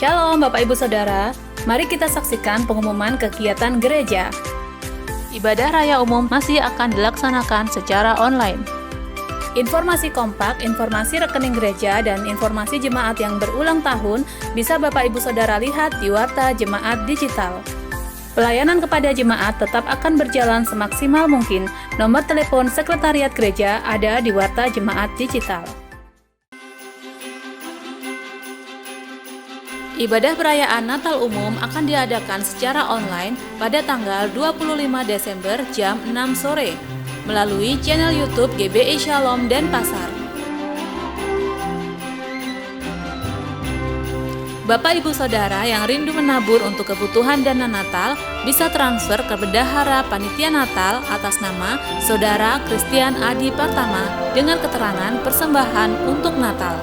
Shalom Bapak Ibu Saudara, mari kita saksikan pengumuman kegiatan gereja. Ibadah Raya Umum masih akan dilaksanakan secara online. Informasi kompak, informasi rekening gereja, dan informasi jemaat yang berulang tahun bisa Bapak Ibu Saudara lihat di Warta Jemaat Digital. Pelayanan kepada jemaat tetap akan berjalan semaksimal mungkin. Nomor telepon Sekretariat Gereja ada di Warta Jemaat Digital. Ibadah perayaan Natal umum akan diadakan secara online pada tanggal 25 Desember jam 6 sore melalui channel YouTube GBI Shalom Denpasar. Bapak Ibu Saudara yang rindu menabur untuk kebutuhan dana Natal bisa transfer ke Bendahara Panitia Natal atas nama Saudara Christian Adi Partama dengan keterangan persembahan untuk Natal.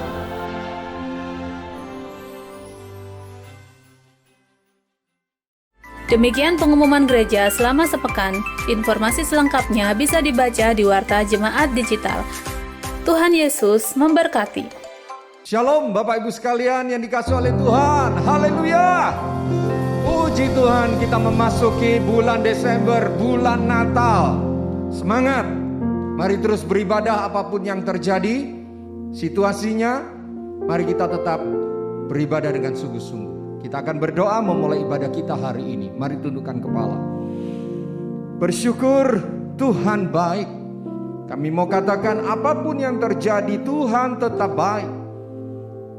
Demikian pengumuman gereja selama sepekan. Informasi selengkapnya bisa dibaca di Warta Jemaat Digital. Tuhan Yesus memberkati. Shalom Bapak Ibu sekalian yang dikasihi oleh Tuhan. Haleluya. Puji Tuhan, kita memasuki bulan Desember, bulan Natal. Semangat. Mari terus beribadah apapun yang terjadi situasinya. Mari kita tetap beribadah dengan sungguh-sungguh. Kita akan berdoa memulai ibadah kita hari ini. Mari tundukkan kepala. Bersyukur Tuhan baik. Kami mau katakan apapun yang terjadi Tuhan tetap baik.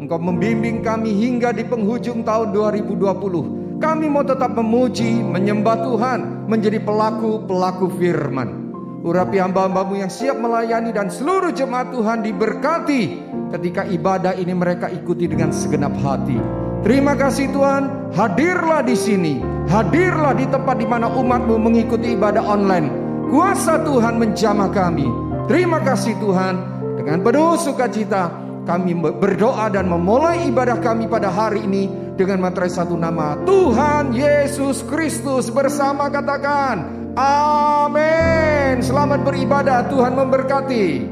Engkau membimbing kami hingga di penghujung tahun 2020. Kami mau tetap memuji, menyembah Tuhan, menjadi pelaku-pelaku firman. Urapi hamba-hambamu yang siap melayani dan seluruh jemaat Tuhan diberkati ketika ibadah ini mereka ikuti dengan segenap hati. Terima kasih Tuhan, hadirlah di sini, hadirlah di tempat di mana umat-Mu mengikuti ibadah online. Kuasa Tuhan menjamah kami. Terima kasih Tuhan, dengan penuh sukacita kami berdoa dan memulai ibadah kami pada hari ini dengan materai satu nama, Tuhan Yesus Kristus bersama katakan, amin. Selamat beribadah, Tuhan memberkati.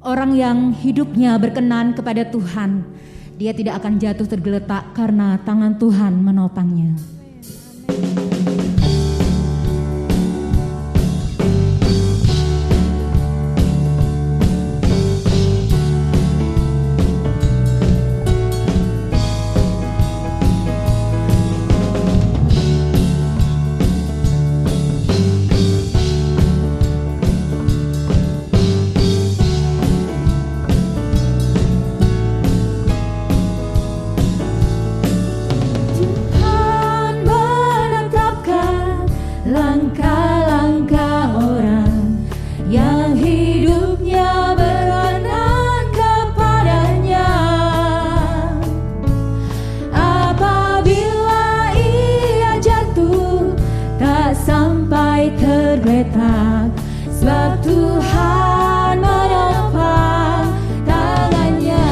Orang yang hidupnya berkenan kepada Tuhan, dia tidak akan jatuh tergeletak karena tangan Tuhan menopangnya. Sebab Tuhan menopang tangannya.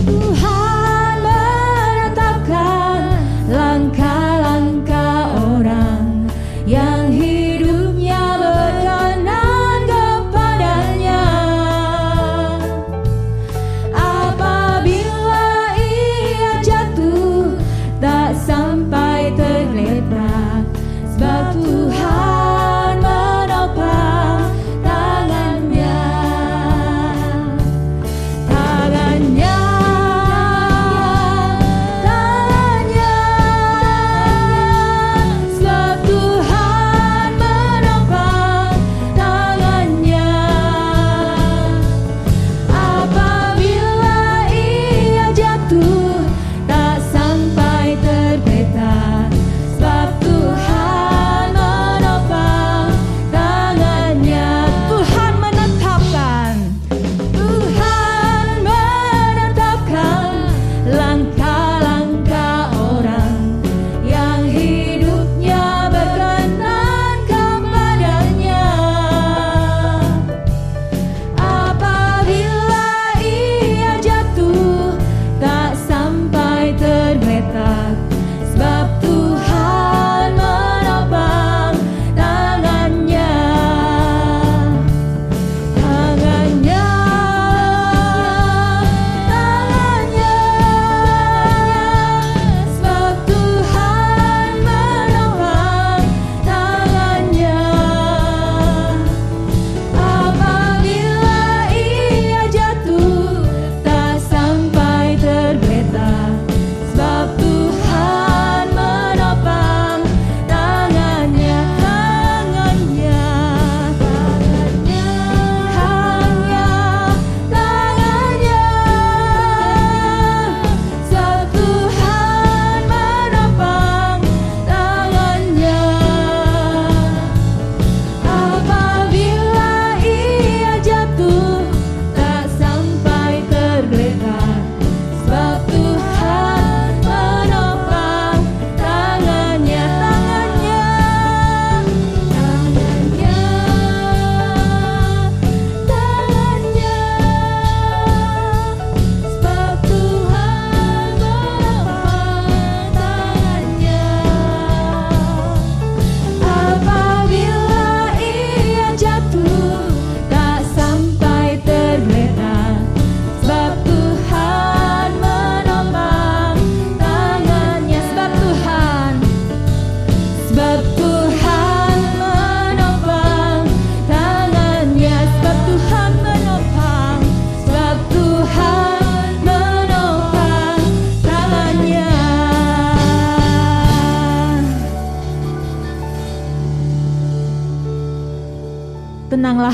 Tuhan menetapkan langkah-langkah orang yang hidupnya berkenan kepadanya. Apabila ia jatuh tak sampai tergeletak, sebab Tuhan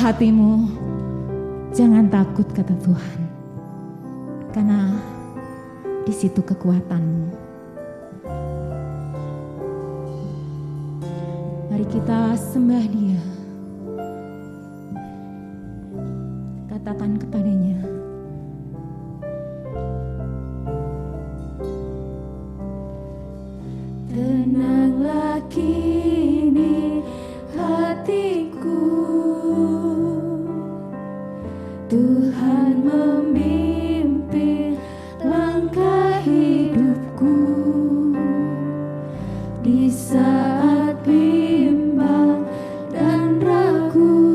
hatimu, jangan takut, kata Tuhan, karena di situ kekuatanmu. Mari kita sembah Dia. Katakan kepadanya, tenanglah kini hatiku, Tuhan memimpin langkah hidupku. Di saat bimbang dan ragu,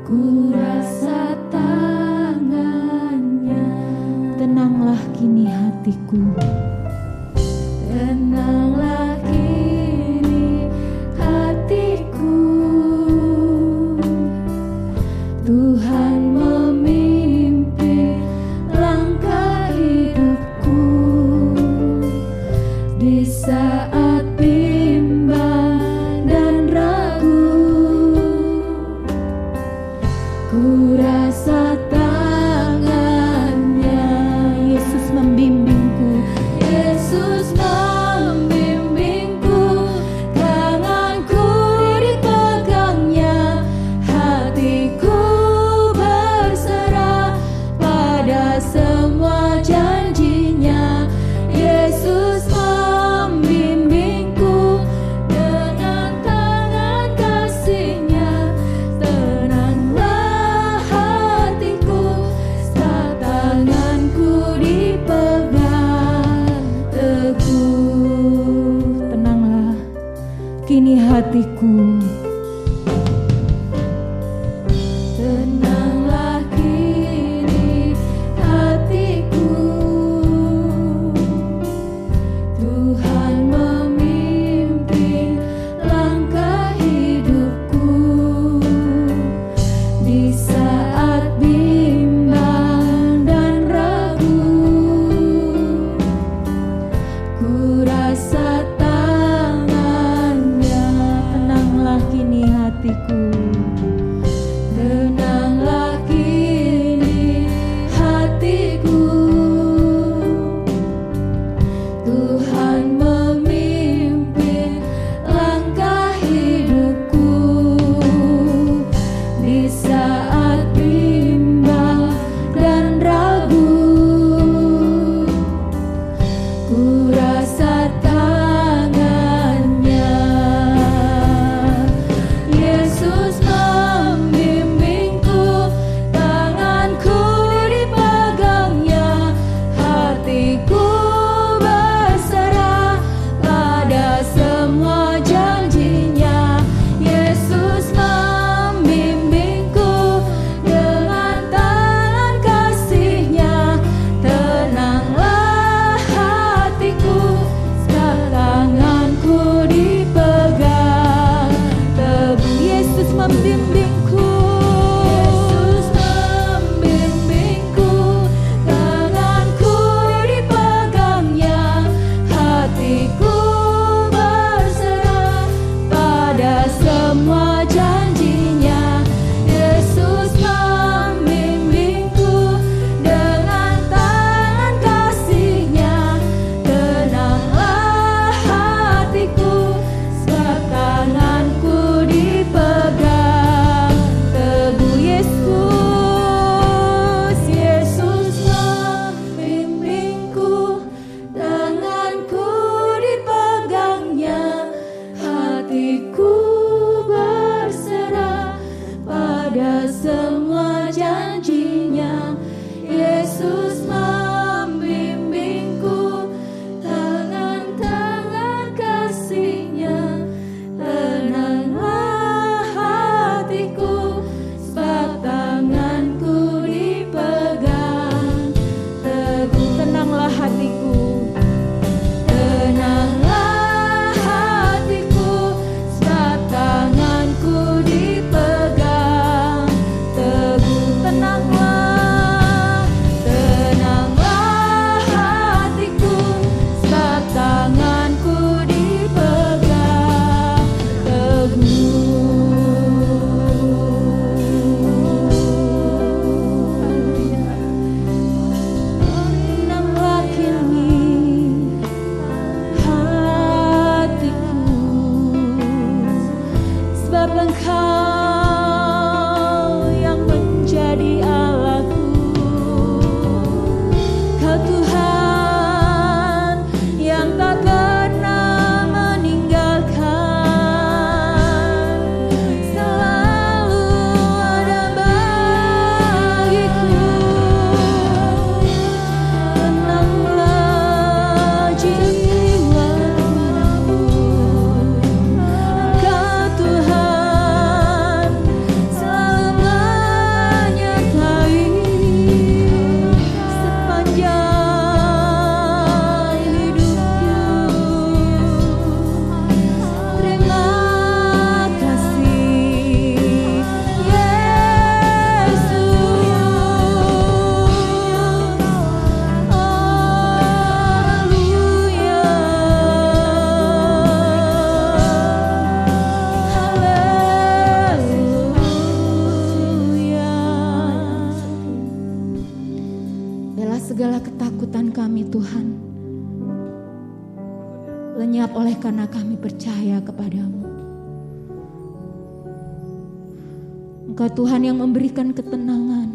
ku rasa tangannya. Tenanglah kini hatiku, tenanglah kini hatiku, Tuhan memimpin langkah hidupku. Di saat bimbang dan ragu, ku rasa tangannya. Yesus membimbingku, Yesus membimbingku, tanganku dipegangnya, hatiku berserah pada semua janjinya. Yesus membimbingku dengan tangan kasih-Nya. Tenanglah hatiku, saat tanganku dipegang teguh. Tenanglah kini hatiku, tenanglah kini hatiku, Tuhan memimpin langkah hidupku. Di saat bimbang dan ragu, ku rasa tangannya. Tenanglah kini hatiku, tenanglah kini hatiku, Tuhan memimpin langkah hidupku. Di saat bimbang dan ragu, ku rasa tangannya. Yesus membimbingku, tanganku dipegangnya, hatiku berserah pada semua janjinya. Yesus membimbingku dengan tangan kasih-Nya. Tenanglah hatiku, saat tanganku dipegang teguh. Yesus membimbingku, Yesus membimbingku, tanganku dipegangnya, hatiku berserah pada semua janjinya. Yesus membimbingku dengan tangan kasih-Nya. Tenanglah hatiku, saat tanganku dipegang teguh. Yesus membimbingku, tanganku dipegangnya, hatiku berserah pada semua janjinya. Yesus membimbingku, tangan kasih-Nya. Tenanglah hatiku, saat tanganku dipegang teguh. Tenanglah hatiku, tenanglah hatiku, saat tanganku dipegang teguh. segala ketakutan kami Tuhan. Lenyap oleh karena kami percaya kepadamu. Engkau Tuhan yang memberikan ketenangan.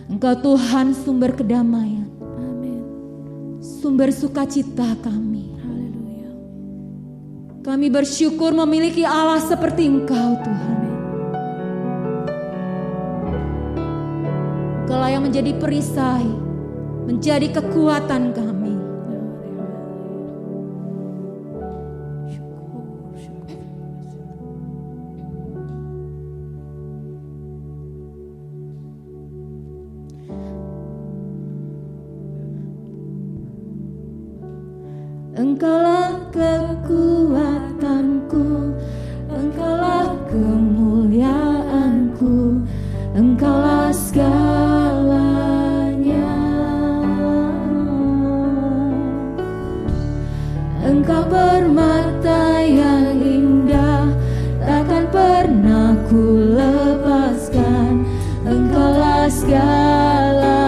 Engkau Tuhan sumber kedamaian. Amin. Sumber sukacita kami. Haleluya. Kami bersyukur memiliki Allah seperti Engkau Tuhan. Engkaulah yang menjadi perisai, menjadi kekuatan kami. Engkaulah kekuatanku, Engkaulah kemuliaanku, Engkaulah segalanya. Engkau permata yang indah, takkan pernah ku lepaskan. Engkaulah segalanya.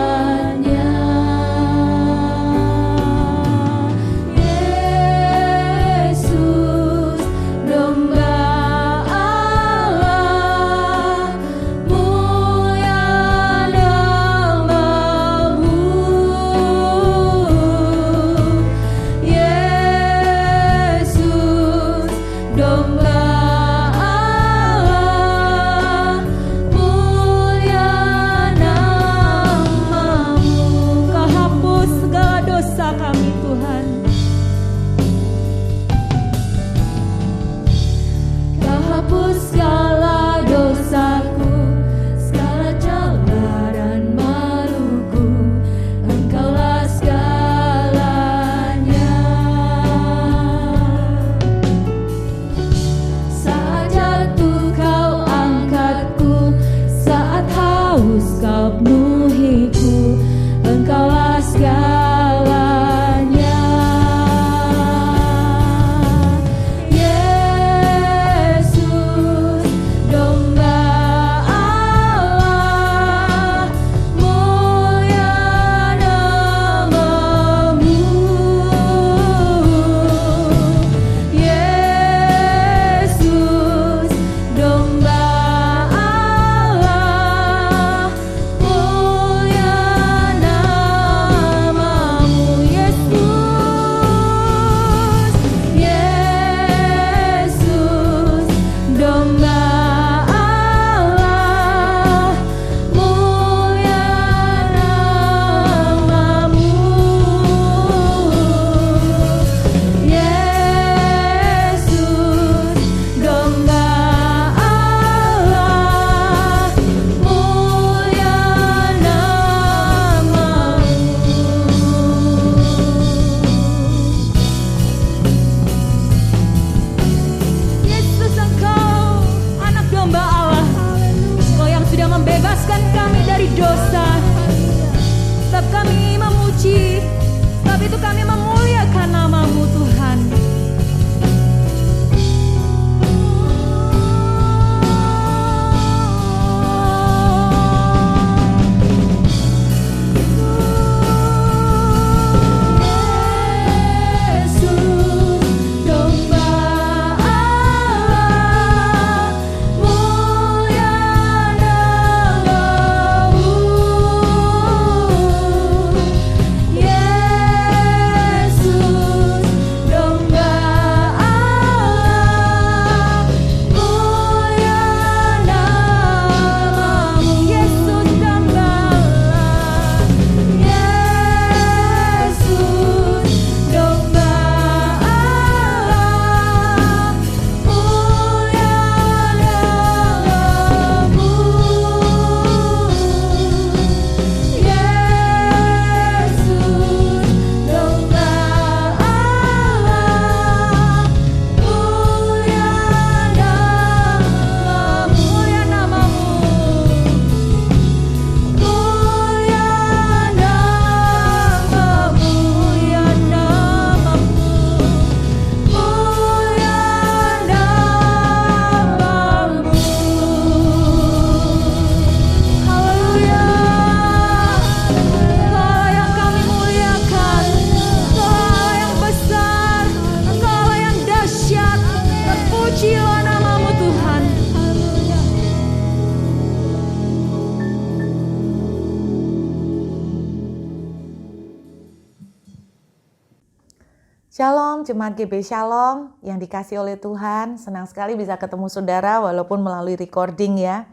Shalom, Jemaat GB Shalom yang dikasih oleh Tuhan. Senang sekali bisa ketemu saudara walaupun melalui recording ya.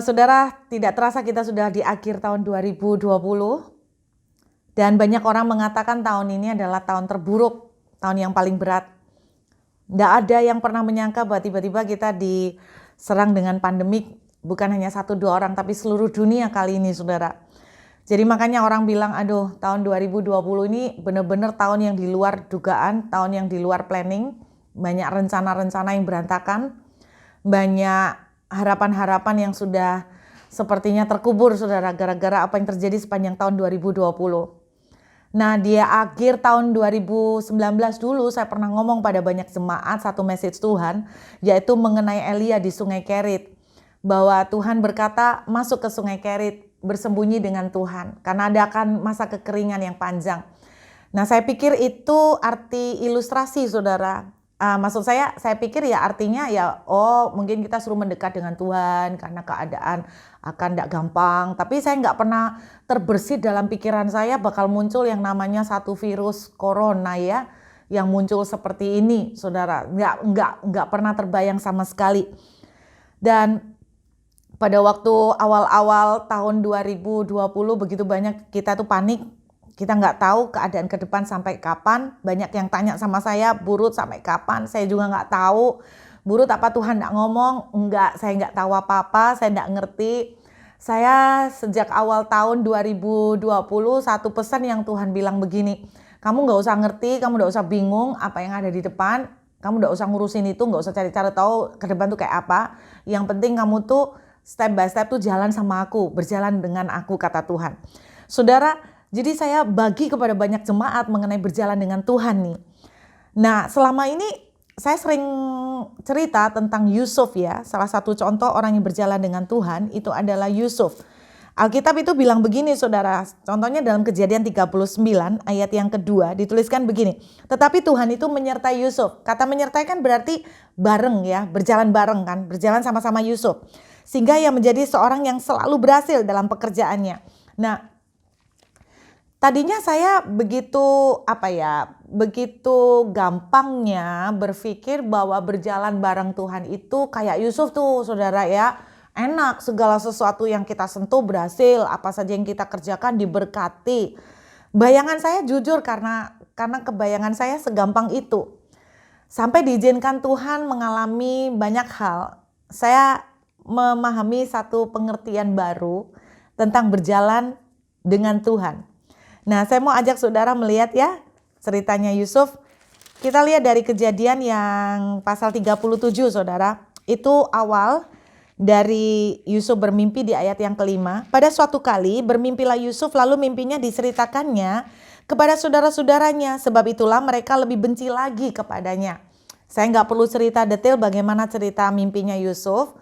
Saudara, tidak terasa kita sudah di akhir tahun 2020. Dan banyak orang mengatakan tahun ini adalah tahun terburuk, tahun yang paling berat. Tidak ada yang pernah menyangka bahwa tiba-tiba kita diserang dengan pandemik. Bukan hanya 1-2 orang, tapi seluruh dunia kali ini saudara. Jadi makanya orang bilang, aduh tahun 2020 ini benar-benar tahun yang di luar dugaan, tahun yang di luar planning. Banyak rencana-rencana yang berantakan, banyak harapan-harapan yang sudah sepertinya terkubur saudara, gara-gara apa yang terjadi sepanjang tahun 2020. Nah di akhir tahun 2019 dulu saya pernah ngomong pada banyak jemaat satu message Tuhan, yaitu mengenai Elia di Sungai Kerit. Bahwa Tuhan berkata masuk ke Sungai Kerit, bersembunyi dengan Tuhan karena ada akan masa kekeringan yang panjang. Nah saya pikir itu arti ilustrasi saudara. Maksud saya pikir ya artinya ya mungkin kita suruh mendekat dengan Tuhan karena keadaan akan tidak gampang. Tapi saya nggak pernah terbersit dalam pikiran saya bakal muncul yang namanya satu virus corona ya, yang muncul seperti ini saudara. Nggak pernah terbayang sama sekali. Dan pada waktu awal-awal tahun 2020 begitu banyak kita tuh panik. Kita nggak tahu keadaan ke depan sampai kapan. Banyak yang tanya sama saya, Burut sampai kapan? Saya juga nggak tahu. Burut apa Tuhan nggak ngomong? Enggak, saya nggak tahu apa-apa, saya nggak ngerti. Saya sejak awal tahun 2020 satu pesan yang Tuhan bilang begini. Kamu nggak usah ngerti, kamu nggak usah bingung apa yang ada di depan. Kamu nggak usah ngurusin itu, nggak usah cari-cari tahu ke depan tuh kayak apa. Yang penting kamu tuh step by step tuh jalan sama aku, berjalan dengan aku, kata Tuhan. Saudara, jadi saya bagi kepada banyak jemaat mengenai berjalan dengan Tuhan nih. Nah, selama ini saya sering cerita tentang Yusuf ya. Salah satu contoh orang yang berjalan dengan Tuhan itu adalah Yusuf. Alkitab itu bilang begini saudara, contohnya dalam Kejadian 39 ayat yang kedua dituliskan begini. Tetapi Tuhan itu menyertai Yusuf. Kata menyertai kan berarti bareng ya, berjalan bareng kan, berjalan sama-sama Yusuf. Sehingga ia menjadi seorang yang selalu berhasil dalam pekerjaannya. Nah, tadinya saya begitu gampangnya berpikir bahwa berjalan bareng Tuhan itu kayak Yusuf tuh saudara ya. Enak, segala sesuatu yang kita sentuh berhasil, apa saja yang kita kerjakan diberkati. Bayangan saya jujur karena kebayangan saya segampang itu. Sampai diizinkan Tuhan mengalami banyak hal. Saya memahami satu pengertian baru tentang berjalan dengan Tuhan. Nah, saya mau ajak saudara melihat ya ceritanya Yusuf. Kita lihat dari Kejadian yang pasal 37 saudara. Itu awal dari Yusuf bermimpi di ayat yang kelima. Pada suatu kali bermimpilah Yusuf, lalu mimpinya diceritakannya kepada saudara-saudaranya. Sebab itulah mereka lebih benci lagi kepadanya. Saya nggak perlu cerita detail bagaimana cerita mimpinya Yusuf.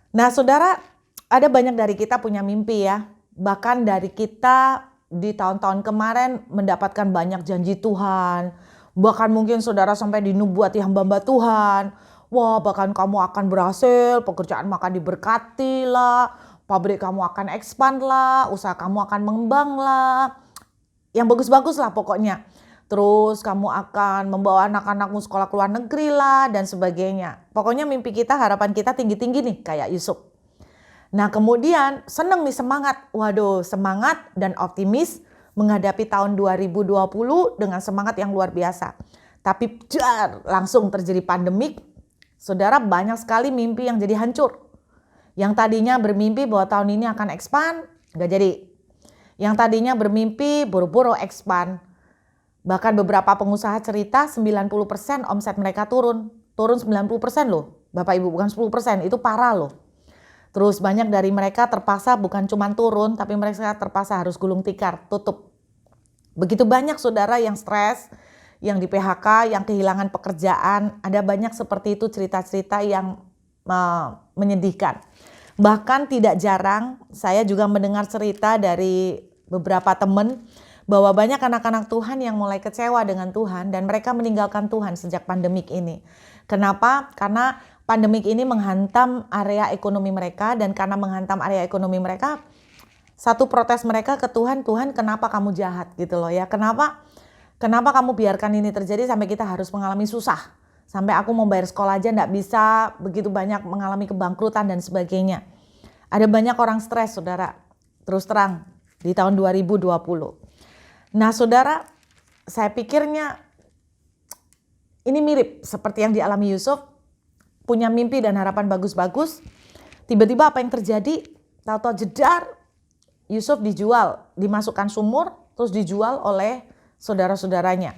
Nah saudara, ada banyak dari kita punya mimpi ya. Bahkan dari kita di tahun-tahun kemarin mendapatkan banyak janji Tuhan. Bahkan mungkin saudara sampai dinubuati hamba-hamba Tuhan. Wah bahkan kamu akan berhasil, pekerjaan akan diberkati lah. Pabrik kamu akan expand lah, usaha kamu akan mengembang lah. Yang bagus-bagus lah pokoknya. Terus kamu akan membawa anak-anakmu sekolah ke luar negeri lah dan sebagainya. Pokoknya mimpi kita, harapan kita tinggi-tinggi nih kayak Yusuf. Nah kemudian seneng nih semangat. Waduh semangat dan optimis menghadapi tahun 2020 dengan semangat yang luar biasa. Tapi langsung terjadi pandemik. Saudara banyak sekali mimpi yang jadi hancur. Yang tadinya bermimpi bahwa tahun ini akan expand, gak jadi. Yang tadinya bermimpi buru-buru expand. Bahkan beberapa pengusaha cerita 90% omset mereka turun 90% loh. Bapak Ibu bukan 10%, itu parah loh. Terus banyak dari mereka terpaksa bukan cuma turun, tapi mereka terpaksa harus gulung tikar, tutup. Begitu banyak saudara yang stres, yang di PHK, yang kehilangan pekerjaan. Ada banyak seperti itu cerita-cerita yang menyedihkan. Bahkan tidak jarang saya juga mendengar cerita dari beberapa teman bahwa banyak anak-anak Tuhan yang mulai kecewa dengan Tuhan dan mereka meninggalkan Tuhan sejak pandemik ini. Kenapa? Karena pandemik ini menghantam area ekonomi mereka, dan karena menghantam area ekonomi mereka, satu protes mereka ke Tuhan, Tuhan kenapa kamu jahat gitu loh ya. Kenapa Kenapa kamu biarkan ini terjadi sampai kita harus mengalami susah? Sampai aku mau bayar sekolah aja nggak bisa, begitu banyak mengalami kebangkrutan dan sebagainya. Ada banyak orang stres, saudara. Terus terang, di tahun 2020. Nah, saudara, saya pikirnya ini mirip seperti yang dialami Yusuf. Punya mimpi dan harapan bagus-bagus. Tiba-tiba apa yang terjadi? Tahu-tahu jedar, Yusuf dijual, dimasukkan sumur, terus dijual oleh saudara-saudaranya.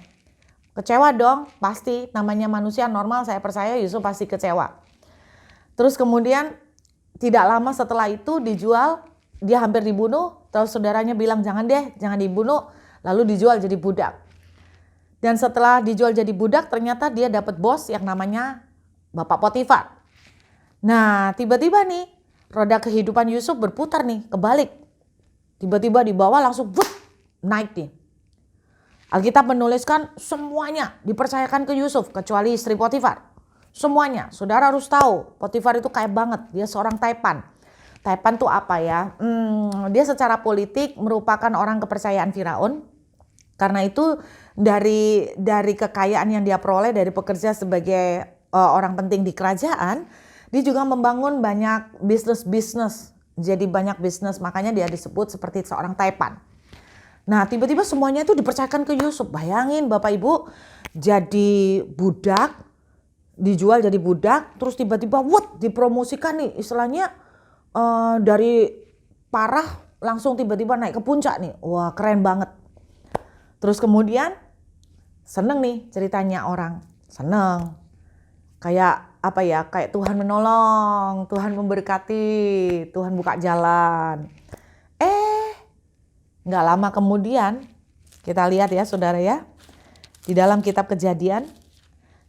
Kecewa dong, pasti namanya manusia normal, saya percaya Yusuf pasti kecewa. Terus kemudian tidak lama setelah itu dijual, dia hampir dibunuh, terus saudaranya bilang jangan deh, jangan dibunuh, lalu dijual jadi budak. Dan setelah dijual jadi budak ternyata dia dapat bos yang namanya Bapak Potifar. Nah, tiba-tiba nih roda kehidupan Yusuf berputar nih, kebalik. Tiba-tiba di bawah langsung naik nih. Alkitab menuliskan semuanya dipercayakan ke Yusuf kecuali istri Potifar. Semuanya, saudara harus tahu Potifar itu kaya banget, dia seorang taipan. Taipan itu apa ya? Dia secara politik merupakan orang kepercayaan Firaun. Karena itu dari kekayaan yang dia peroleh dari pekerja sebagai orang penting di kerajaan, dia juga membangun banyak bisnis. Jadi banyak bisnis, makanya dia disebut seperti seorang taipan. Nah, tiba-tiba semuanya itu dipercayakan ke Yusuf. Bayangin Bapak Ibu, jadi budak, dijual jadi budak, terus tiba-tiba dipromosikan nih, istilahnya dari parah langsung tiba-tiba naik ke puncak nih. Wah, keren banget. Terus kemudian seneng nih ceritanya orang, seneng. Kayak apa ya, kayak Tuhan menolong, Tuhan memberkati, Tuhan buka jalan. Nggak lama kemudian, kita lihat ya saudara ya, di dalam kitab Kejadian,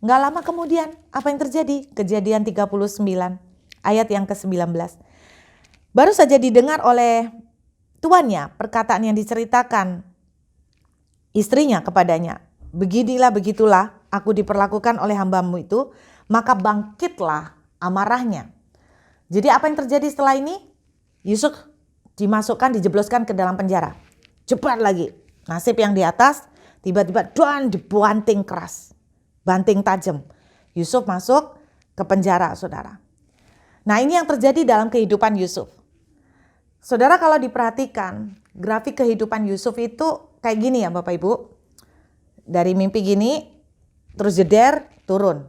nggak lama kemudian, apa yang terjadi? Kejadian 39, ayat yang ke-19. Baru saja didengar oleh tuannya perkataan yang diceritakan istrinya kepadanya. Beginilah begitulah aku diperlakukan oleh hambamu itu, maka bangkitlah amarahnya. Jadi apa yang terjadi setelah ini? Yusuf dimasukkan, dijebloskan ke dalam penjara. Jebret lagi. Nasib yang di atas tiba-tiba dibanting keras. Banting tajam. Yusuf masuk ke penjara, saudara. Nah, ini yang terjadi dalam kehidupan Yusuf. Saudara, kalau diperhatikan grafik kehidupan Yusuf itu kayak gini ya Bapak Ibu. Dari mimpi gini, terus jeder, turun.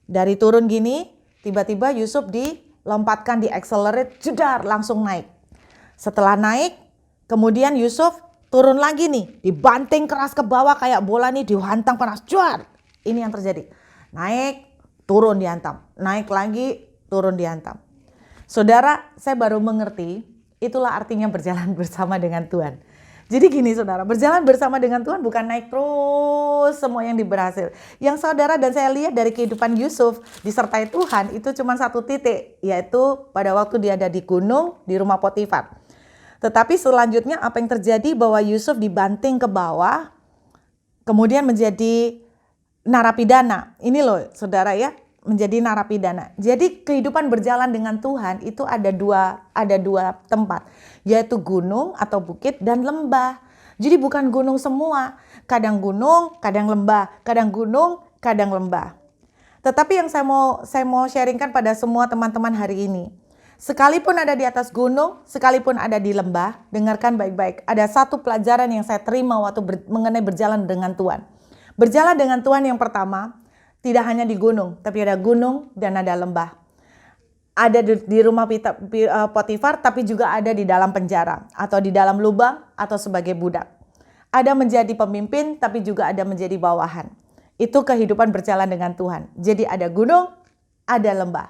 Dari turun gini, tiba-tiba Yusuf dilompatkan, di-accelerate, jedar, langsung naik. Setelah naik, kemudian Yusuf turun lagi nih, dibanting keras ke bawah kayak bola nih, dihantam panas, juar. Ini yang terjadi. Naik, turun dihantam. Naik lagi, turun dihantam. Saudara, saya baru mengerti, itulah artinya berjalan bersama dengan Tuhan. Jadi gini saudara, berjalan bersama dengan Tuhan bukan naik terus semua yang berhasil. Yang saudara dan saya lihat dari kehidupan Yusuf disertai Tuhan itu cuma satu titik, yaitu pada waktu dia ada di gunung di rumah Potifar. Tetapi selanjutnya apa yang terjadi bahwa Yusuf dibanting ke bawah, kemudian menjadi narapidana. Ini loh saudara ya, menjadi narapidana. Jadi kehidupan berjalan dengan Tuhan itu ada dua tempat, yaitu gunung atau bukit dan lembah. Jadi bukan gunung semua, kadang gunung, kadang lembah, kadang gunung, kadang lembah. Tetapi yang saya mau sharingkan pada semua teman-teman hari ini, sekalipun ada di atas gunung, sekalipun ada di lembah, dengarkan baik-baik. Ada satu pelajaran yang saya terima waktu mengenai berjalan dengan Tuhan. Berjalan dengan Tuhan yang pertama, tidak hanya di gunung, tapi ada gunung dan ada lembah. Ada di rumah Potifar, tapi juga ada di dalam penjara, atau di dalam lubang, atau sebagai budak. Ada menjadi pemimpin, tapi juga ada menjadi bawahan. Itu kehidupan berjalan dengan Tuhan. Jadi ada gunung, ada lembah.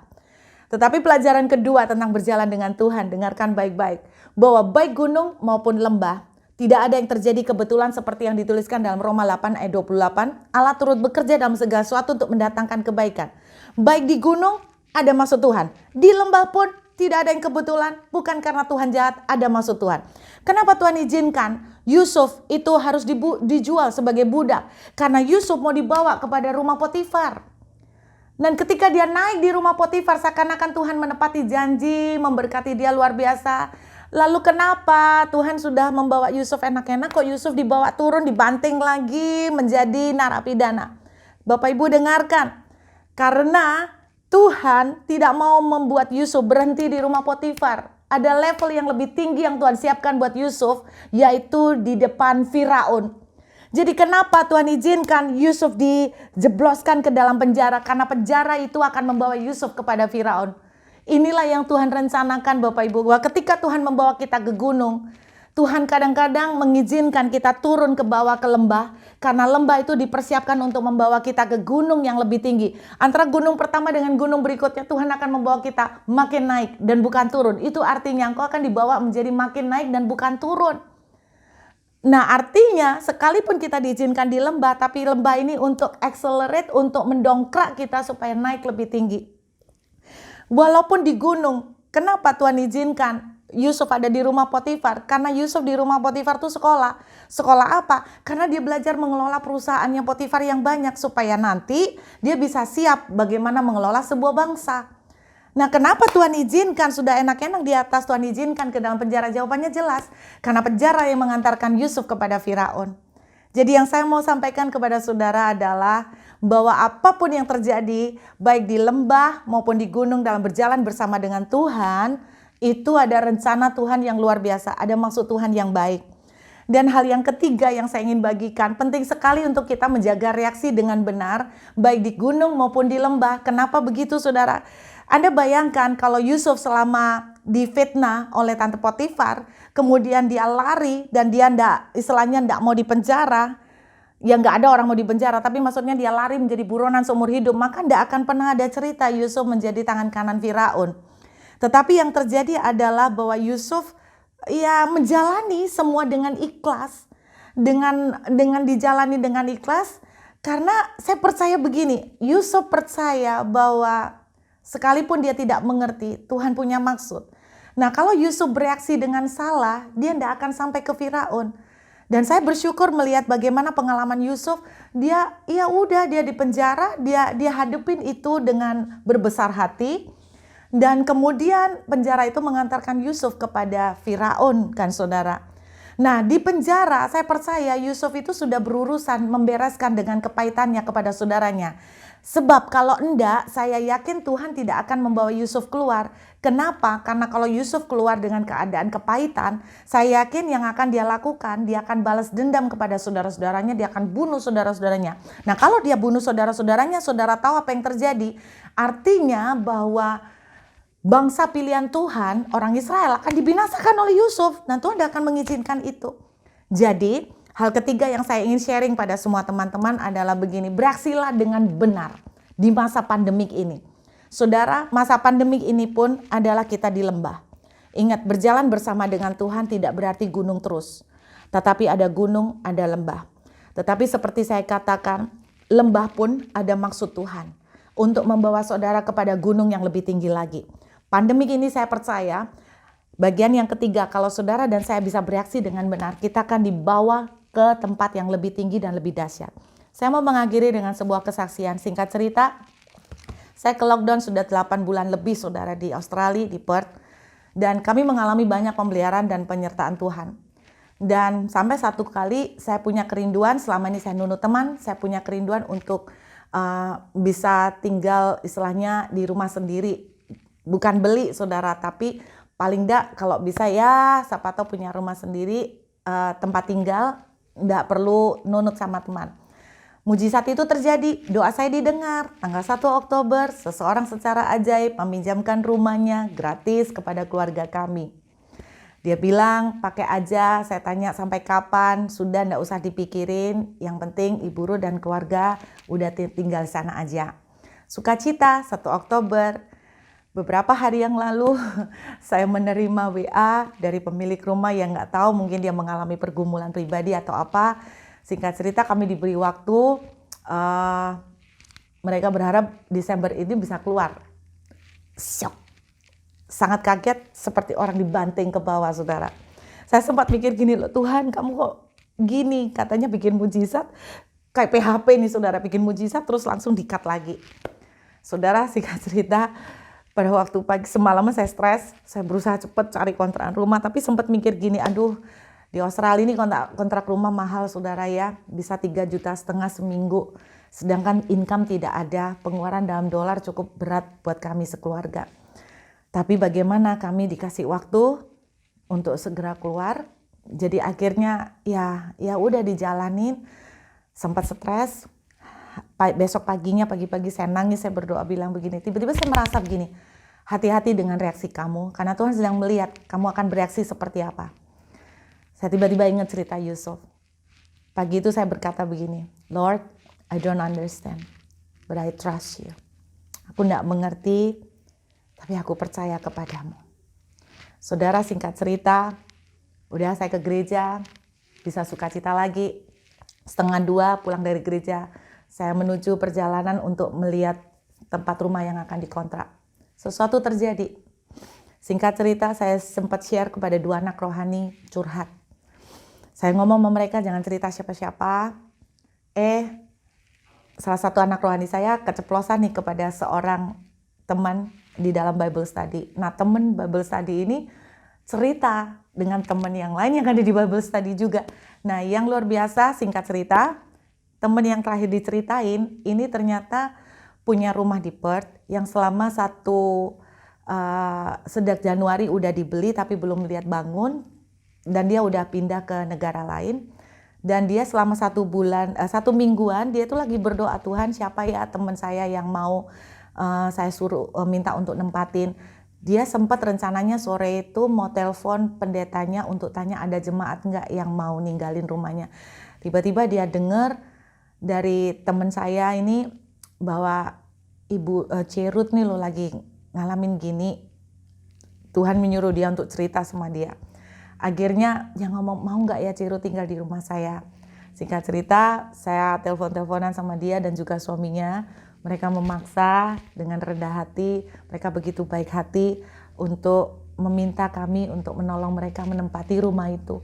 Tetapi pelajaran kedua tentang berjalan dengan Tuhan, dengarkan baik-baik. Bahwa baik gunung maupun lembah, tidak ada yang terjadi kebetulan seperti yang dituliskan dalam Roma 8 ayat 28. Allah turut bekerja dalam segala sesuatu untuk mendatangkan kebaikan. Baik di gunung, ada maksud Tuhan. Di lembah pun tidak ada yang kebetulan, bukan karena Tuhan jahat, ada maksud Tuhan. Kenapa Tuhan izinkan Yusuf itu harus dijual sebagai budak? Karena Yusuf mau dibawa kepada rumah Potifar. Dan ketika dia naik di rumah Potifar, seakan-akan Tuhan menepati janji, memberkati dia luar biasa. Lalu kenapa Tuhan sudah membawa Yusuf enak-enak, kok Yusuf dibawa turun, dibanting lagi menjadi narapidana? Bapak Ibu dengarkan, karena Tuhan tidak mau membuat Yusuf berhenti di rumah Potifar. Ada level yang lebih tinggi yang Tuhan siapkan buat Yusuf, yaitu di depan Firaun. Jadi kenapa Tuhan izinkan Yusuf dijebloskan ke dalam penjara? Karena penjara itu akan membawa Yusuf kepada Firaun. Inilah yang Tuhan rencanakan Bapak Ibu, bahwa ketika Tuhan membawa kita ke gunung, Tuhan kadang-kadang mengizinkan kita turun ke bawah ke lembah, karena lembah itu dipersiapkan untuk membawa kita ke gunung yang lebih tinggi. Antara gunung pertama dengan gunung berikutnya, Tuhan akan membawa kita makin naik dan bukan turun. Itu artinya engkau akan dibawa menjadi makin naik dan bukan turun. Nah, artinya sekalipun kita diizinkan di lembah, tapi lembah ini untuk accelerate, untuk mendongkrak kita supaya naik lebih tinggi. Walaupun di gunung, kenapa Tuhan izinkan Yusuf ada di rumah Potifar? Karena Yusuf di rumah Potifar itu sekolah. Sekolah apa? Karena dia belajar mengelola perusahaannya Potifar yang banyak, supaya nanti dia bisa siap bagaimana mengelola sebuah bangsa. Nah, kenapa Tuhan izinkan sudah enak-enak di atas, Tuhan izinkan ke dalam penjara? Jawabannya jelas. Karena penjara yang mengantarkan Yusuf kepada Firaun. Jadi yang saya mau sampaikan kepada saudara adalah bahwa apapun yang terjadi, baik di lembah maupun di gunung dalam berjalan bersama dengan Tuhan, itu ada rencana Tuhan yang luar biasa, ada maksud Tuhan yang baik. Dan hal yang ketiga yang saya ingin bagikan, penting sekali untuk kita menjaga reaksi dengan benar, baik di gunung maupun di lembah. Kenapa begitu saudara? Anda bayangkan kalau Yusuf selama difitnah oleh tante Potifar, kemudian dia lari dan dia istilahnya ndak mau dipenjara, ya nggak ada orang mau dipenjara, tapi maksudnya dia lari menjadi buronan seumur hidup, maka ndak akan pernah ada cerita Yusuf menjadi tangan kanan Firaun. Tetapi yang terjadi adalah bahwa Yusuf ya menjalani semua dengan ikhlas, dengan dijalani dengan ikhlas, karena saya percaya begini, Yusuf percaya bahwa sekalipun dia tidak mengerti, Tuhan punya maksud. Nah, kalau Yusuf bereaksi dengan salah, dia tidak akan sampai ke Firaun. Dan saya bersyukur melihat bagaimana pengalaman Yusuf, dia di penjara, dia hadapin itu dengan berbesar hati. Dan kemudian penjara itu mengantarkan Yusuf kepada Firaun, kan saudara. Nah, di penjara saya percaya Yusuf itu sudah berurusan membereskan dengan kepahitannya kepada saudaranya. Sebab kalau enggak, saya yakin Tuhan tidak akan membawa Yusuf keluar. Kenapa? Karena kalau Yusuf keluar dengan keadaan kepahitan, saya yakin yang akan dia lakukan, dia akan balas dendam kepada saudara-saudaranya, dia akan bunuh saudara-saudaranya. Nah, kalau dia bunuh saudara-saudaranya, saudara tahu apa yang terjadi? Artinya bahwa bangsa pilihan Tuhan, orang Israel akan dibinasakan oleh Yusuf. Dan Tuhan akan mengizinkan itu. Jadi, hal ketiga yang saya ingin sharing pada semua teman-teman adalah begini, beraksilah dengan benar di masa pandemik ini. Saudara, masa pandemik ini pun adalah kita di lembah. Ingat, berjalan bersama dengan Tuhan tidak berarti gunung terus. Tetapi ada gunung, ada lembah. Tetapi seperti saya katakan, lembah pun ada maksud Tuhan untuk membawa saudara kepada gunung yang lebih tinggi lagi. Pandemik ini saya percaya, bagian yang ketiga, kalau saudara dan saya bisa bereaksi dengan benar, kita akan dibawa ke tempat yang lebih tinggi dan lebih dahsyat. Saya mau mengakhiri dengan sebuah kesaksian. Singkat cerita, saya ke lockdown sudah 8 bulan lebih saudara di Australia, di Perth. Dan kami mengalami banyak pemeliharaan dan penyertaan Tuhan. Dan sampai satu kali saya punya kerinduan, selama ini saya nunut teman, saya punya kerinduan untuk bisa tinggal istilahnya di rumah sendiri. Bukan beli saudara, tapi paling enggak kalau bisa ya siapa tahu punya rumah sendiri, tempat tinggal, enggak perlu nunut sama teman. Mujizat itu terjadi, doa saya didengar. Tanggal 1 Oktober, seseorang secara ajaib meminjamkan rumahnya gratis kepada keluarga kami. Dia bilang, pakai aja. Saya tanya sampai kapan, sudah enggak usah dipikirin. Yang penting Ibu Ruth dan keluarga udah tinggal di sana aja. Sukacita, 1 Oktober. Beberapa hari yang lalu saya menerima WA dari pemilik rumah yang nggak tahu, mungkin dia mengalami pergumulan pribadi atau apa. Singkat cerita kami diberi waktu, mereka berharap Desember ini bisa keluar. Syok. Sangat kaget seperti orang dibanting ke bawah saudara. Saya sempat mikir gini loh, Tuhan kamu kok gini, katanya bikin mujizat. Kayak PHP nih saudara, bikin mujizat terus langsung di-cut lagi. Saudara singkat cerita, Pada waktu pagi semalaman saya stres, saya berusaha cepet cari kontrakan rumah, tapi sempat mikir gini, aduh di Australia ini kontrak rumah mahal saudara ya, bisa 3,5 juta seminggu. Sedangkan income tidak ada, pengeluaran dalam dolar cukup berat buat kami sekeluarga. Tapi bagaimana kami dikasih waktu untuk segera keluar, jadi akhirnya ya udah dijalanin. Sempat stres, besok paginya pagi-pagi saya nangis, saya berdoa bilang begini, tiba-tiba saya merasa begini, hati-hati dengan reaksi kamu, karena Tuhan sedang melihat kamu akan bereaksi seperti apa. Saya tiba-tiba ingat cerita Yusuf. Pagi itu saya berkata begini, Lord, I don't understand, but I trust you. Aku tidak mengerti, tapi aku percaya kepadamu. Saudara, singkat cerita, udah saya ke gereja, bisa sukacita lagi. 1:30 pulang dari gereja, saya menuju perjalanan untuk melihat tempat rumah yang akan dikontrak. Sesuatu terjadi. Singkat cerita, saya sempat share kepada 2 anak rohani curhat. Saya ngomong sama mereka, jangan cerita siapa-siapa. Salah satu anak rohani saya keceplosan nih kepada seorang teman di dalam Bible study. Nah, teman Bible study ini cerita dengan teman yang lain yang ada di Bible study juga. Nah, yang luar biasa, singkat cerita, teman yang terakhir diceritain, ini ternyata punya rumah di Perth yang selama sejak Januari udah dibeli tapi belum lihat bangun, dan dia udah pindah ke negara lain. Dan dia selama 1 mingguan, dia tuh lagi berdoa, Tuhan siapa ya teman saya yang mau saya suruh minta untuk nempatin. Dia sempat rencananya sore itu mau telepon pendetanya untuk tanya ada jemaat nggak yang mau ninggalin rumahnya. Tiba-tiba dia dengar dari teman saya ini bahwa Ibu Cerut nih lo lagi ngalamin gini. Tuhan menyuruh dia untuk cerita sama dia. Akhirnya dia ngomong, mau nggak ya Cerut tinggal di rumah saya. Singkat cerita, saya telepon-teleponan sama dia dan juga suaminya. Mereka memaksa dengan rendah hati, mereka begitu baik hati untuk meminta kami untuk menolong mereka menempati rumah itu.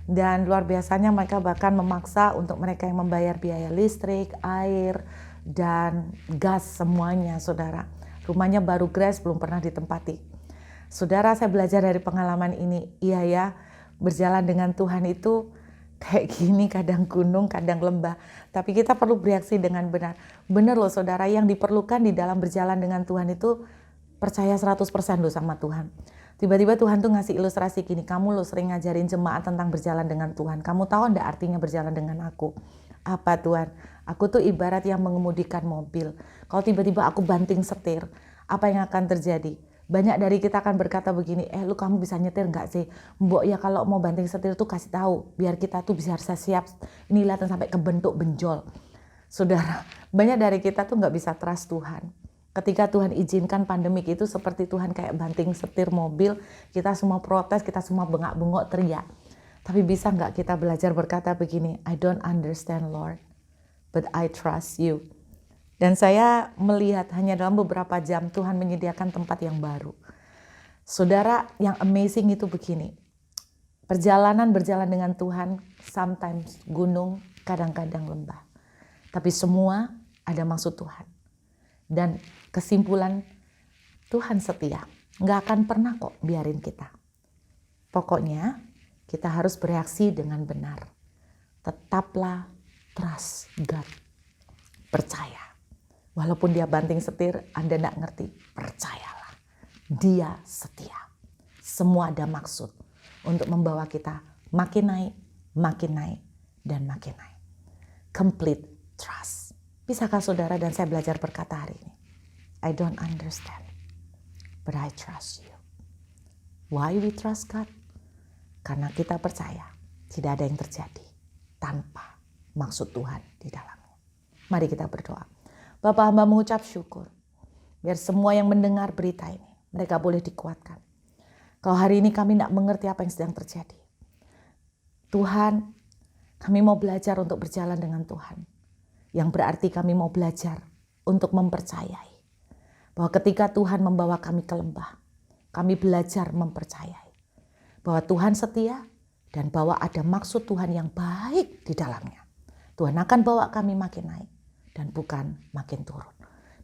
Dan luar biasanya mereka bahkan memaksa untuk mereka yang membayar biaya listrik, air, dan gas semuanya, saudara. Rumahnya baru grass, belum pernah ditempati. Saudara, saya belajar dari pengalaman ini, iya ya, berjalan dengan Tuhan itu kayak gini, kadang gunung, kadang lembah. Tapi kita perlu bereaksi dengan benar. Benar loh saudara, yang diperlukan di dalam berjalan dengan Tuhan itu percaya 100% loh sama Tuhan. Tiba-tiba Tuhan tuh ngasih ilustrasi gini, kamu loh sering ngajarin jemaat tentang berjalan dengan Tuhan. Kamu tahu enggak artinya berjalan dengan aku? Apa Tuhan? Aku tuh ibarat yang mengemudikan mobil. Kalau tiba-tiba aku banting setir, apa yang akan terjadi? Banyak dari kita akan berkata begini, lu kamu bisa nyetir nggak sih? Mbok ya kalau mau banting setir tuh kasih tahu, biar kita tuh bisa siap. Ini lihatan sampai kebentuk benjol. Saudara, banyak dari kita tuh nggak bisa trust Tuhan. Ketika Tuhan izinkan pandemik itu seperti Tuhan kayak banting setir mobil, kita semua protes, kita semua bengak-bengok teriak. Tapi bisa nggak kita belajar berkata begini, I don't understand Lord, but I trust you. Dan saya melihat hanya dalam beberapa jam Tuhan menyediakan tempat yang baru. Saudara, yang amazing itu begini. Berjalan dengan Tuhan, sometimes gunung, kadang-kadang lembah. Tapi semua ada maksud Tuhan. Dan kesimpulan, Tuhan setia. Nggak akan pernah kok biarin kita. Pokoknya kita harus bereaksi dengan benar. Tetaplah trust God. Percaya. Walaupun dia banting setir, Anda tidak ngerti, percayalah. Dia setia. Semua ada maksud untuk membawa kita makin naik, dan makin naik. Complete trust. Bisakah saudara dan saya belajar berkata hari ini? I don't understand, but I trust you. Why we trust God? Karena kita percaya tidak ada yang terjadi tanpa maksud Tuhan di dalamnya. Mari kita berdoa. Bapa, hamba mengucap syukur. Biar semua yang mendengar berita ini, mereka boleh dikuatkan. Kalau hari ini kami tidak mengerti apa yang sedang terjadi. Tuhan, kami mau belajar untuk berjalan dengan Tuhan. Yang berarti kami mau belajar untuk mempercayai. Bahwa ketika Tuhan membawa kami ke lembah, kami belajar mempercayai. Bahwa Tuhan setia dan bahwa ada maksud Tuhan yang baik di dalamnya. Tuhan akan bawa kami makin naik. Dan bukan makin turun.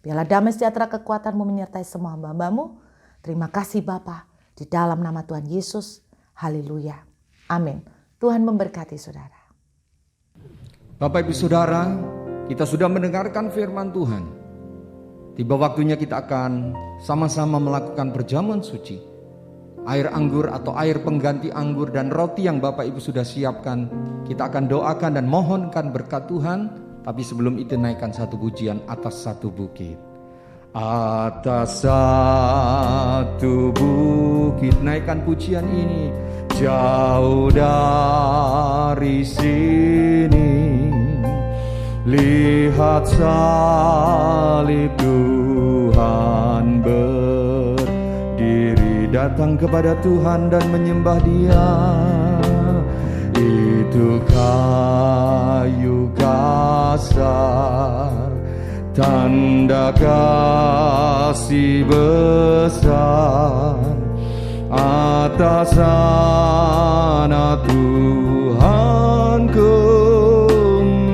Biarlah damai sejahtera kekuatan-Mu menyertai semua hamba-Mu. Terima kasih Bapa, di dalam nama Tuhan Yesus. Haleluya. Amin. Tuhan memberkati saudara. Bapak Ibu Saudara, kita sudah mendengarkan firman Tuhan. Tiba waktunya kita akan sama-sama melakukan perjamuan suci. Air anggur atau air pengganti anggur dan roti yang Bapak Ibu sudah siapkan, kita akan doakan dan mohonkan berkat Tuhan. Tapi sebelum itu naikkan satu pujian atas satu bukit. Atas satu bukit, naikkan pujian ini. Jauh dari sini, lihat salib Tuhan berdiri. Datang kepada Tuhan dan menyembah Dia. Itu kayu kasar, tanda kasih besar. Atas sana Tuhanku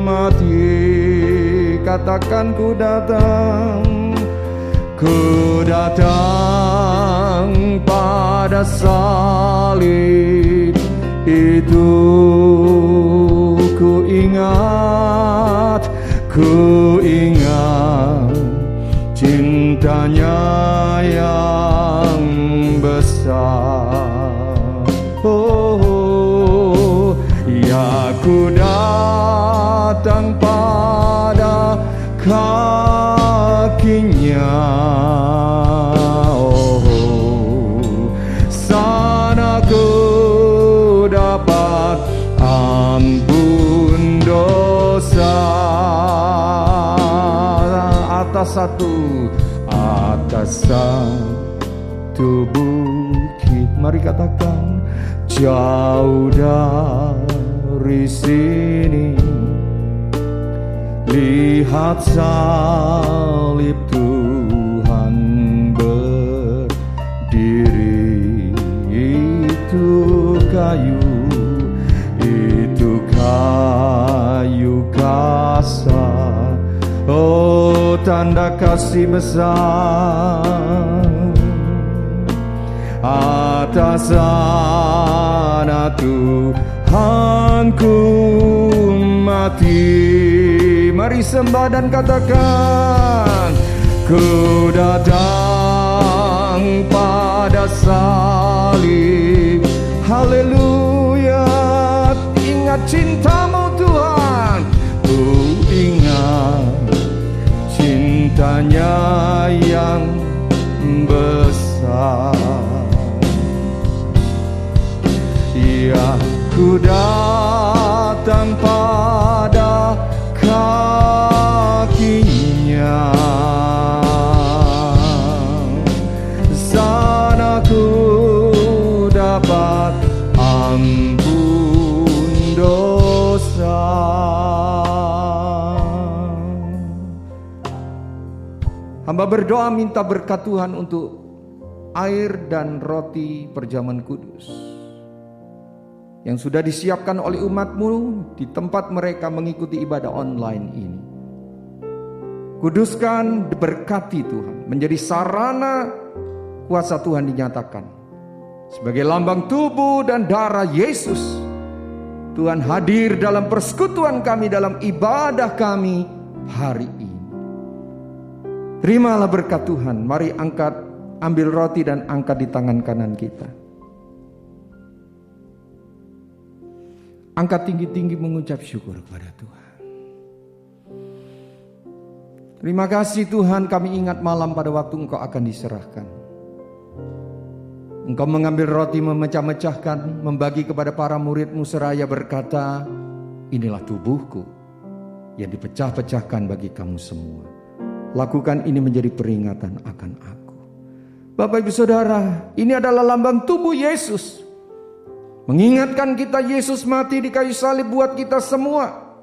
mati. Katakan ku datang pada salib itu. Ku ingat cintanya yang besar. Oh, ya ku datang pada kakinya. Oh, sana ku dapat ampun dosa. Atas satu bukit, mari katakan, jauh dari sini, lihat salib Tuhan berdiri. Itu kayu kasar. Oh, tanda kasih besar. Atas sana Tuhanku mati. Mari sembah dan katakan, ku datang pada salib. Haleluya. Ingat cinta-Mu Tuhan. Ku ingat cintanya yang besar. Ya, ku datang pada kakinya. Sana ku dapat ampun dosa. Hamba berdoa minta berkat Tuhan untuk air dan roti perjamuan kudus yang sudah disiapkan oleh umat-Mu di tempat mereka mengikuti ibadah online ini. Kuduskan, berkati Tuhan, menjadi sarana kuasa Tuhan dinyatakan sebagai lambang tubuh dan darah Yesus. Tuhan hadir dalam persekutuan kami, dalam ibadah kami hari ini. Terimalah berkat Tuhan. Mari ambil roti dan angkat di tangan kanan kita. Angkat tinggi-tinggi mengucap syukur kepada Tuhan. Terima kasih Tuhan, kami ingat malam pada waktu Engkau akan diserahkan. Engkau mengambil roti, memecah-mecahkan, membagi kepada para murid-Mu seraya berkata, inilah tubuhku yang dipecah-pecahkan bagi kamu semua. Lakukan ini menjadi peringatan akan aku. Bapak Ibu Saudara, ini adalah lambang tubuh Yesus. Mengingatkan kita Yesus mati di kayu salib buat kita semua.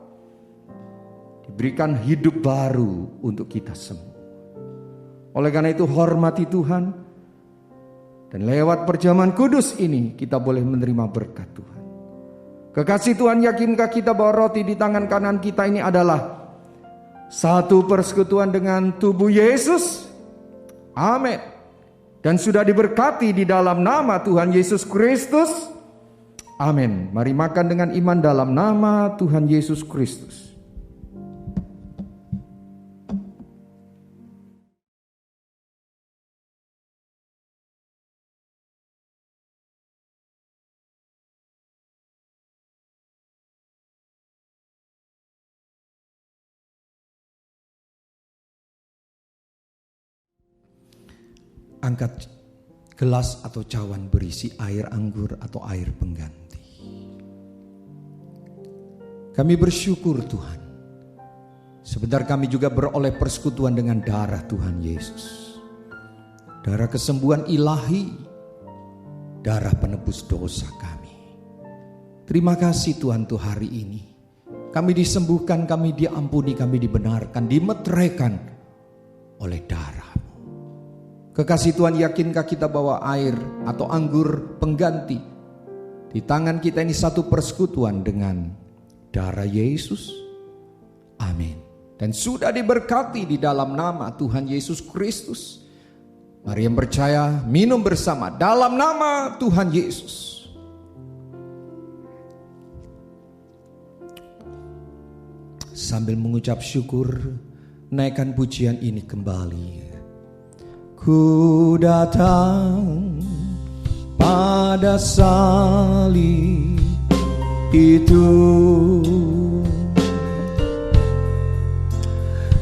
Diberikan hidup baru untuk kita semua. Oleh karena itu hormati Tuhan. Dan lewat perjamuan kudus ini kita boleh menerima berkat Tuhan. Kekasih Tuhan, yakinkah kita bahwa roti di tangan kanan kita ini adalah satu persekutuan dengan tubuh Yesus. Amin. Dan sudah diberkati di dalam nama Tuhan Yesus Kristus. Amin. Mari makan dengan iman dalam nama Tuhan Yesus Kristus. Angkat gelas atau cawan berisi air anggur atau air pengganti. Kami bersyukur Tuhan. Sebentar kami juga beroleh persekutuan dengan darah Tuhan Yesus. Darah kesembuhan ilahi, darah penebus dosa kami. Terima kasih Tuhan untuk hari ini. Kami disembuhkan, kami diampuni, kami dibenarkan, dimeteraikan oleh darah. Kekasih Tuhan, yakinkah kita bahwa air atau anggur pengganti di tangan kita ini satu persekutuan dengan darah Yesus? Amin. Dan sudah diberkati di dalam nama Tuhan Yesus Kristus. Mari yang percaya minum bersama dalam nama Tuhan Yesus. Sambil mengucap syukur, naikkan pujian ini kembali. Ku datang pada salib itu,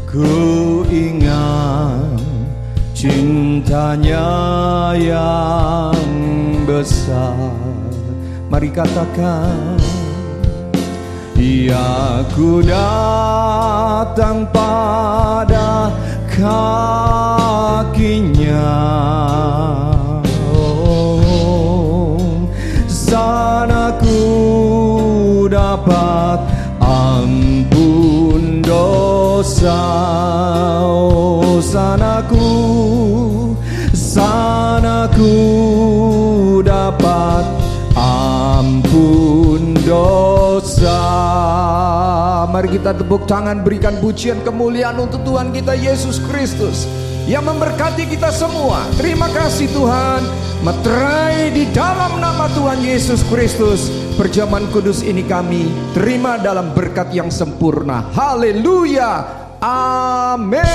ku ingat cintanya yang besar. Mari katakan, ya ku datang pada kakinya, sana ku dapat ampun dosa. Sana ku dapat ampun dosa. Mari kita tepuk tangan, berikan pujian kemuliaan untuk Tuhan kita Yesus Kristus yang memberkati kita semua. Terima kasih Tuhan. Meterai di dalam nama Tuhan Yesus Kristus. Perjamuan kudus ini kami terima dalam berkat yang sempurna. Haleluya. Amin.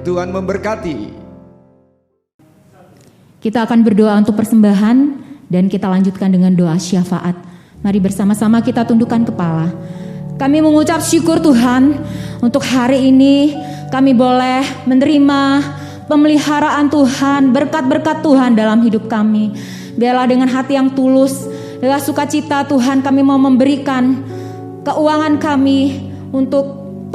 Tuhan memberkati. Kita akan berdoa untuk persembahan dan kita lanjutkan dengan doa syafaat. Mari bersama-sama kita tundukkan kepala. Kami mengucap syukur Tuhan untuk hari ini kami boleh menerima pemeliharaan Tuhan, berkat-berkat Tuhan dalam hidup kami. Biarlah dengan hati yang tulus, dengan sukacita Tuhan kami mau memberikan keuangan kami untuk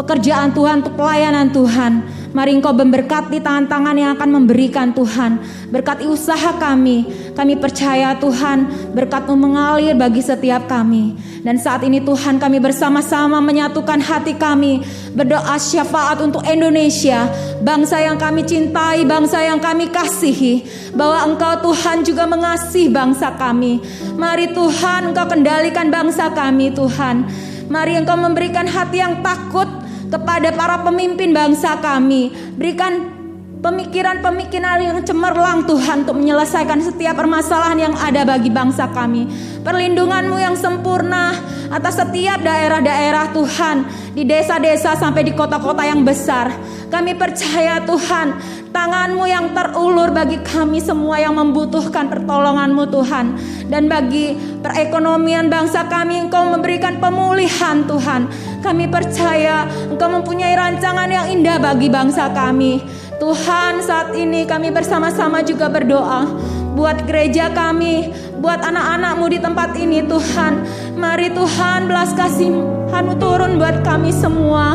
pekerjaan Tuhan, untuk pelayanan Tuhan. Mari Engkau memberkati tangan-tangan yang akan memberikan Tuhan. Berkati usaha kami. Kami percaya Tuhan berkat-Mu mengalir bagi setiap kami. Dan saat ini Tuhan kami bersama-sama menyatukan hati kami. Berdoa syafaat untuk Indonesia. Bangsa yang kami cintai, bangsa yang kami kasihi. Bahwa Engkau Tuhan juga mengasihi bangsa kami. Mari Tuhan Engkau kendalikan bangsa kami Tuhan. Mari Engkau memberikan hati yang takut kepada para pemimpin bangsa kami. Berikan pemikiran-pemikiran yang cemerlang Tuhan untuk menyelesaikan setiap permasalahan yang ada bagi bangsa kami. Perlindungan-Mu yang sempurna atas setiap daerah-daerah Tuhan, di desa-desa sampai di kota-kota yang besar. Kami percaya Tuhan, tangan-Mu yang terulur bagi kami semua yang membutuhkan pertolongan-Mu Tuhan. Dan bagi perekonomian bangsa kami Engkau memberikan pemulihan Tuhan. Kami percaya Engkau mempunyai rancangan yang indah bagi bangsa kami. Tuhan, saat ini kami bersama-sama juga berdoa buat gereja kami, buat anak-anak-Mu di tempat ini Tuhan. Mari Tuhan belas kasih-Mu turun buat kami semua.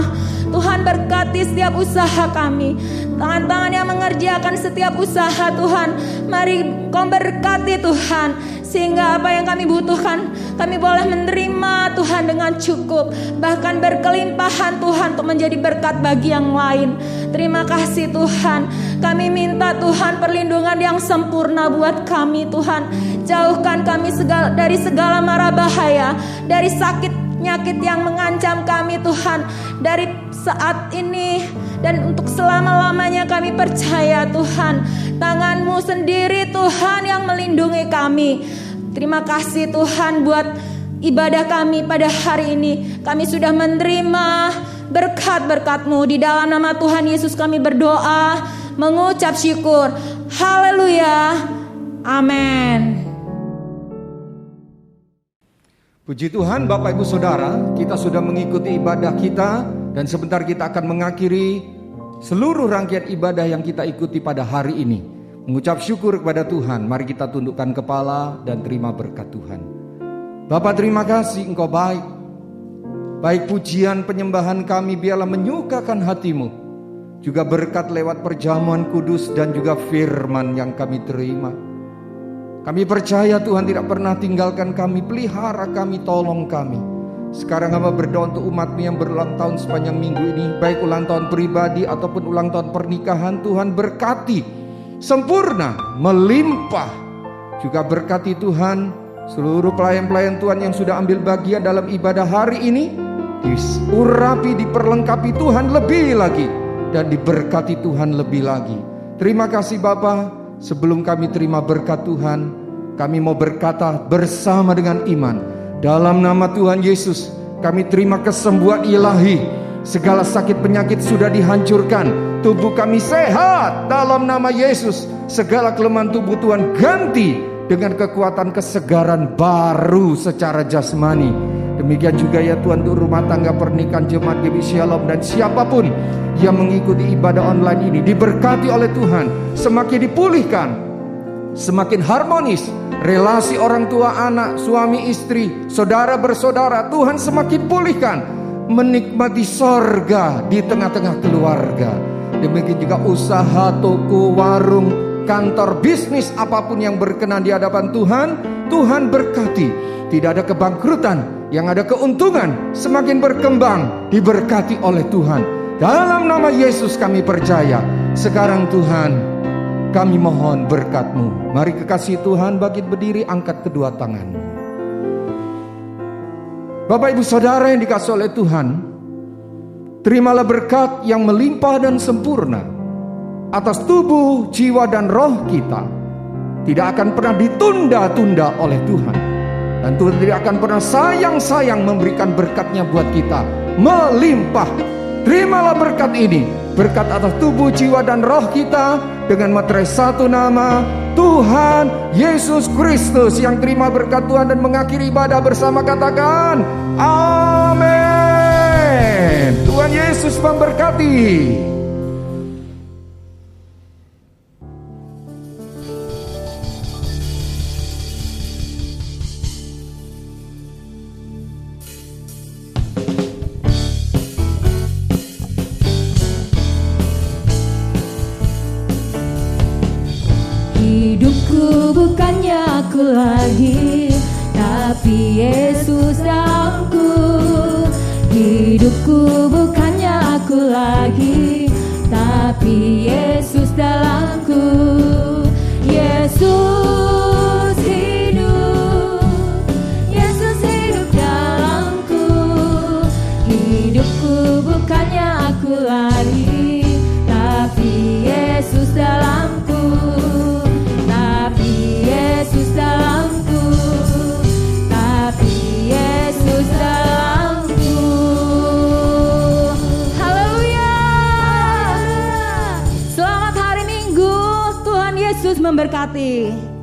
Tuhan berkati setiap usaha kami, tangan-tangan yang mengerjakan setiap usaha Tuhan. Mari Kau berkati Tuhan, sehingga apa yang kami butuhkan kami boleh menerima Tuhan dengan cukup, bahkan berkelimpahan Tuhan untuk menjadi berkat bagi yang lain. Terima kasih Tuhan. Kami minta Tuhan perlindungan yang sempurna buat kami Tuhan. Jauhkan kami dari segala mara bahaya, dari sakit penyakit yang mengancam kami Tuhan. Dari saat ini dan untuk selama-lamanya kami percaya Tuhan, tangan-Mu sendiri Tuhan yang melindungi kami. Terima kasih Tuhan buat ibadah kami pada hari ini. Kami sudah menerima berkat-berkat-Mu. Di dalam nama Tuhan Yesus kami berdoa, mengucap syukur. Haleluya. Amin. Puji Tuhan Bapak Ibu Saudara, kita sudah mengikuti ibadah kita dan sebentar kita akan mengakhiri seluruh rangkaian ibadah yang kita ikuti pada hari ini. Mengucap syukur kepada Tuhan, mari kita tundukkan kepala dan terima berkat Tuhan. Bapa, terima kasih Engkau baik. Baik pujian penyembahan kami biarlah menyukakan hati-Mu. Juga berkat lewat perjamuan kudus dan juga firman yang kami terima. Kami percaya Tuhan tidak pernah tinggalkan kami, pelihara kami, tolong kami. Sekarang hamba berdoa untuk umat-Mu yang berulang tahun sepanjang minggu ini, baik ulang tahun pribadi ataupun ulang tahun pernikahan. Tuhan berkati sempurna, melimpah. Juga berkati Tuhan seluruh pelayan-pelayan Tuhan yang sudah ambil bagian dalam ibadah hari ini, diurapi, diperlengkapi Tuhan lebih lagi, dan diberkati Tuhan lebih lagi. Terima kasih Bapa. Sebelum kami terima berkat Tuhan, kami mau berkata bersama dengan iman. Dalam nama Tuhan Yesus, kami terima kesembuhan ilahi. Segala sakit penyakit sudah dihancurkan. Tubuh kami sehat dalam nama Yesus. Segala kelemahan tubuh Tuhan ganti dengan kekuatan kesegaran baru secara jasmani. Demikian juga ya Tuhan untuk rumah tangga, pernikahan, jemaat GBI Shalom, dan siapapun yang mengikuti ibadah online ini diberkati oleh Tuhan, semakin dipulihkan, semakin harmonis relasi orang tua anak, suami istri, saudara bersaudara. Tuhan semakin pulihkan, menikmati sorga di tengah-tengah keluarga. Demikian juga usaha, toko, warung, kantor, bisnis, apapun yang berkenan di hadapan Tuhan, Tuhan berkati. Tidak ada kebangkrutan, yang ada keuntungan, semakin berkembang, diberkati oleh Tuhan. Dalam nama Yesus kami percaya. Sekarang Tuhan, kami mohon berkat-Mu. Mari kekasih Tuhan bangkit berdiri, angkat kedua tangan. Bapak Ibu Saudara yang dikasihi oleh Tuhan, terimalah berkat yang melimpah dan sempurna atas tubuh, jiwa dan roh kita. Tidak akan pernah ditunda-tunda oleh Tuhan. Dan Tuhan tidak akan pernah sayang-sayang memberikan berkatnya buat kita. Melimpah. Terimalah berkat ini, berkat atas tubuh, jiwa dan roh kita, dengan materai satu nama, Tuhan Yesus Kristus. Yang terima berkat Tuhan dan mengakhiri ibadah bersama katakan amin. Tuhan Yesus memberkati. Hidupku bukannya aku lagi, tapi Yesus dalamku. Hidupku bukannya aku lagi, tapi Yesus dalamku. Yesus hidup, Yesus hidup dalamku. Hidupku bukannya aku lagi, tapi Yesus dalamku. Yesus dalamku, tapi Yesus dalamku. Haleluya. Selamat hari Minggu, Tuhan Yesus memberkati.